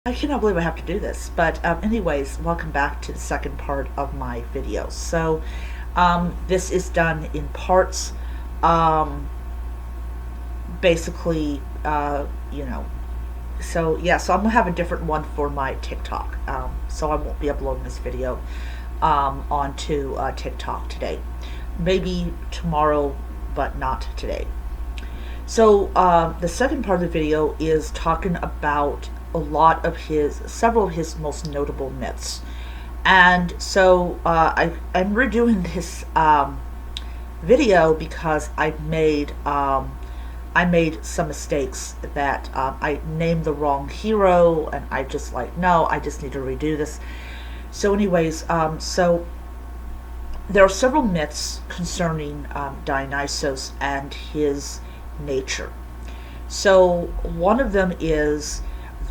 I cannot believe I have to do this, but anyways, welcome back to the second part of my video. So this is done in parts. Um, Basically, you know, so yeah, so I'm gonna have a different one for my TikTok. So I won't be uploading this video onto TikTok today. Maybe tomorrow, but not today. So the second part of the video is talking about several of his most notable myths. And so I'm redoing this video because I made some mistakes that I named the wrong hero, and I just like, no, I just need to redo this. So anyways, so there are several myths concerning Dionysus and his nature. So one of them is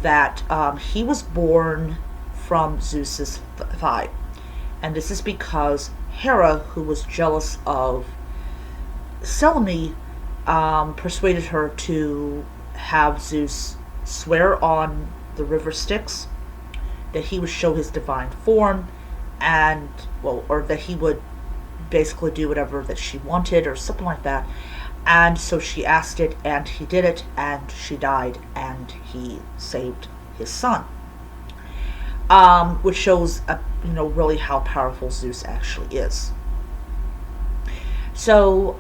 that he was born from Zeus's thigh, and this is because Hera, who was jealous of Selene, persuaded her to have Zeus swear on the river Styx that he would show his divine form, and or that he would basically do whatever that she wanted or something like that. And so she asked it, and he did it, and she died, and he saved his son. Which shows, really how powerful Zeus actually is. So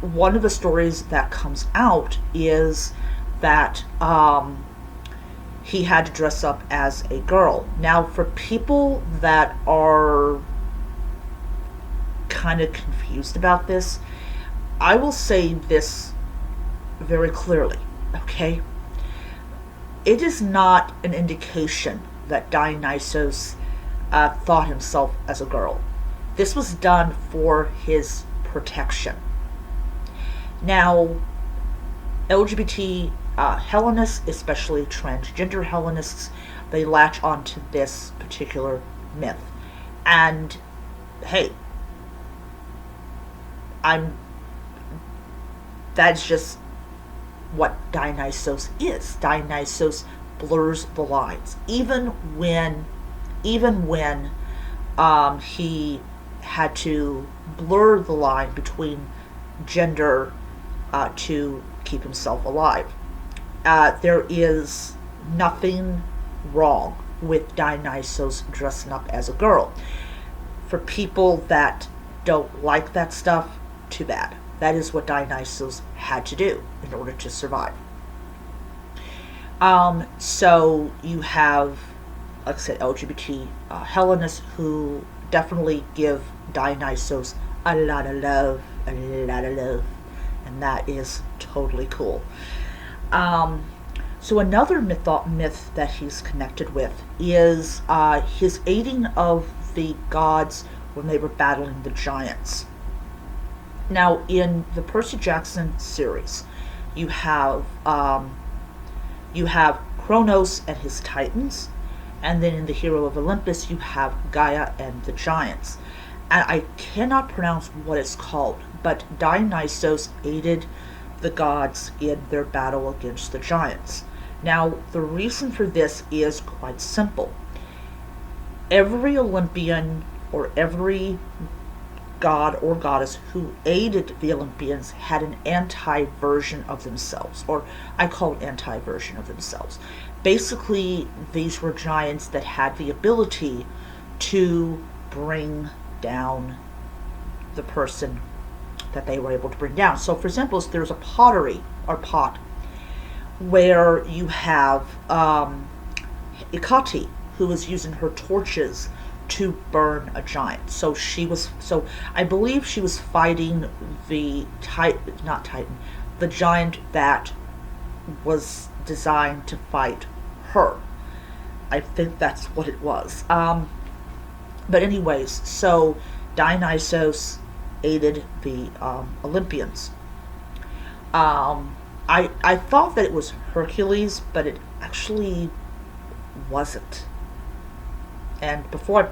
one of the stories that comes out is that he had to dress up as a girl. Now, for people that are kind of confused about this, I will say this very clearly, okay? It is not an indication that Dionysus thought himself as a girl. This was done for his protection. Now, LGBT Hellenists, especially transgender Hellenists, they latch onto this particular myth. And hey, that's just what Dionysus is. Dionysus blurs the lines. Even when he had to blur the line between gender to keep himself alive. There is nothing wrong with Dionysus dressing up as a girl. For people that don't like that stuff, too bad. That is what Dionysus had to do in order to survive. So you have, like I said, LGBT Hellenists who definitely give Dionysus a lot of love, and that is totally cool. So another myth that he's connected with is his aiding of the gods when they were battling the giants. Now, in the Percy Jackson series, you have Kronos and his titans, and then in the Hero of Olympus, you have Gaia and the giants. And I cannot pronounce what it's called, but Dionysus aided the gods in their battle against the giants. Now, the reason for this is quite simple. Every Olympian or every god or goddess who aided the Olympians had an anti-version of themselves, or I call it anti-version of themselves. Basically, these were giants that had the ability to bring down the person that they were able to bring down. So, for example, there's a pottery or pot where you have Hecate, who was using her torches to burn a giant. So I believe she was fighting the the giant that was designed to fight her. I think that's what it was. But anyways, so Dionysus aided the Olympians. I thought that it was Hercules, but it actually wasn't. And before I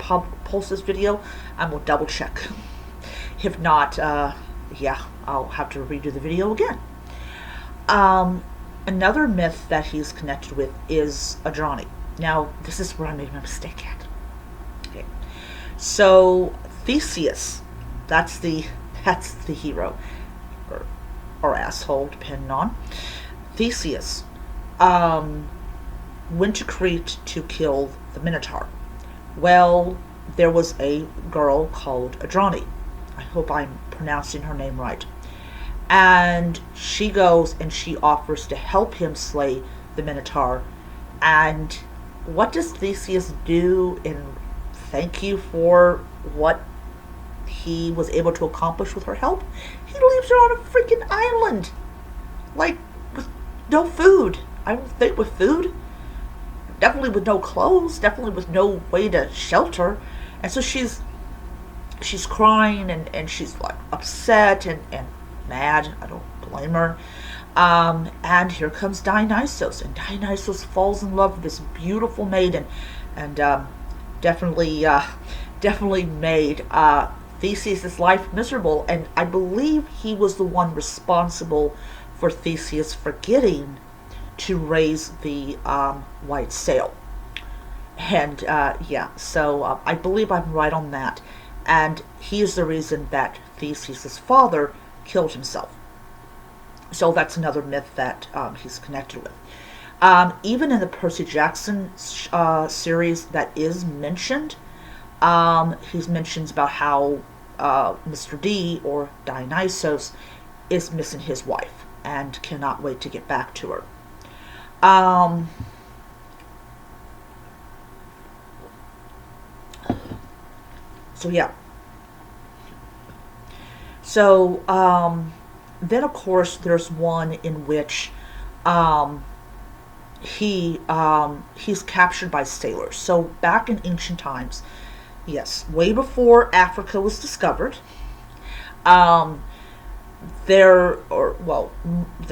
post this video, I'm going to double check. If not, yeah, I'll have to redo the video again. Another myth that he's connected with is Adrani. Now, this is where I made my mistake at. Okay. So Theseus, that's the hero, or, or asshole, depending on Theseus. Went to Crete to kill the Minotaur. Well, there was a girl called Adrani. I hope I'm pronouncing her name right. And she goes and she offers to help him slay the Minotaur. And what does Theseus do in thank you for what he was able to accomplish with her help? He leaves her on a freaking island. Like, with no food. I don't think with food. Definitely with no clothes. Definitely with no way to shelter. And so she's crying and she's like upset and mad. I don't blame her. And here comes Dionysus, and Dionysus falls in love with this beautiful maiden, and definitely made Theseus' life miserable. And I believe he was the one responsible for Theseus forgetting to raise the white sail. And so I believe I'm right on that. And he is the reason that Theseus' father killed himself. So that's another myth that he's connected with. Even in the Percy Jackson series that is mentioned, he mentions about how Mr. D, or Dionysus, is missing his wife and cannot wait to get back to her. So yeah. So then of course there's one in which he's captured by sailors. So back in ancient times, yes, way before Africa was discovered, the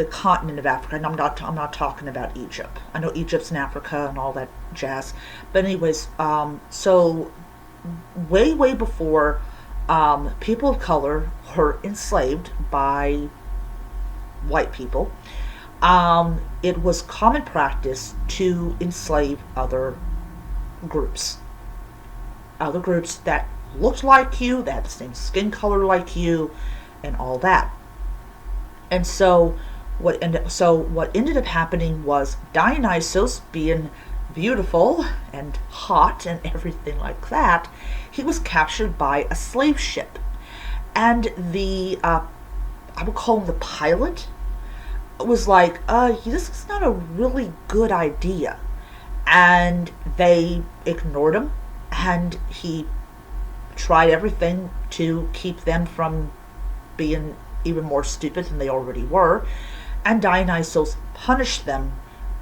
continent of Africa, and I'm not talking about Egypt. I know Egypt's in Africa and all that jazz, but anyways, so way before people of color were enslaved by white people, it was common practice to enslave other groups that looked like you, that had the same skin color like you, and all that. And so what ended up happening was Dionysus, being beautiful and hot and everything like that, he was captured by a slave ship. And the I would call him the pilot, was like, this is not a really good idea. And they ignored him, and he tried everything to keep them from being even more stupid than they already were. And Dionysus punished them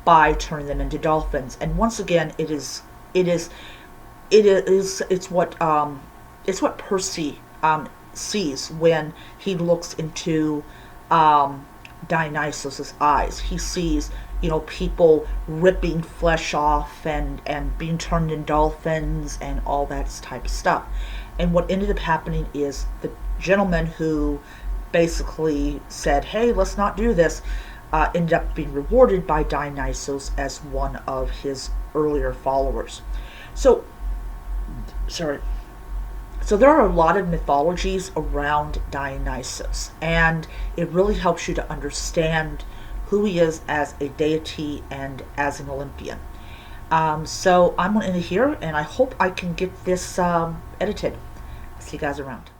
by turning them into dolphins. And once again, it's what Percy sees when he looks into Dionysus's eyes. He sees, people ripping flesh off and being turned into dolphins and all that type of stuff. And what ended up happening is the gentleman who basically said, hey, let's not do this, ended up being rewarded by Dionysus as one of his earlier followers. So there are a lot of mythologies around Dionysus, and it really helps you to understand who he is as a deity and as an Olympian. So I'm going to end it here, and I hope I can get this edited. See you guys around.